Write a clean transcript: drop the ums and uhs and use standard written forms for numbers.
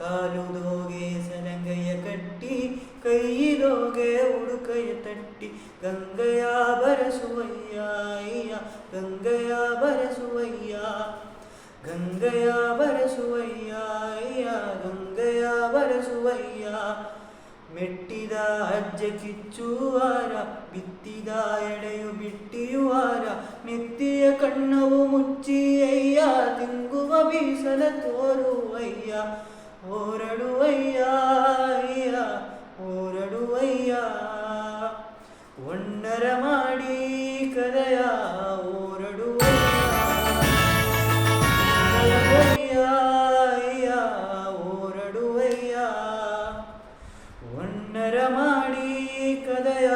ಕಾಲುದೋಗೆ ಸಲಂಗಯ ಕಟ್ಟಿ ಕೈಯಿದೋಗೆ ಉಡುಕಯ ತಟ್ಟಿ ಗಂಗಯ ಬರಸುವಯ್ಯ ಅಯ್ಯ ಗಂಗಯ ಬರಸುವಯ್ಯ ಗಂಗಯ ಬರಸುವಯ್ಯ ಅಯ್ಯ ಗಂಗಯ ಬರಸುವಯ್ಯ ಮೆಟ್ಟಿದ ಅಜ್ಜೆ ಕಿಚ್ಚುವಾರ ಬಿತ್ತಿದ ಎಡೆಯು ಬಿಟ್ಟಿಯುವಾರ ನೆತ್ತಿಯ ಕಣ್ಣವು ಮುಚ್ಚಿ ಅಯ್ಯ ತಿಂಗುವ ಬೀಸಲ ತೋರುವಯ್ಯ ಓರಡುವಯ್ಯ ಅಯ್ಯ ಓರಡುವಯ್ಯ ಒಣ್ಣರ ಮಾಡಿ ಕದಯ ಓರಡುವಯ್ಯ ಅಯ್ಯ ಓರಡುವಯ್ಯ ಒಣ್ಣರ ಮಾಡಿ ಕದಯ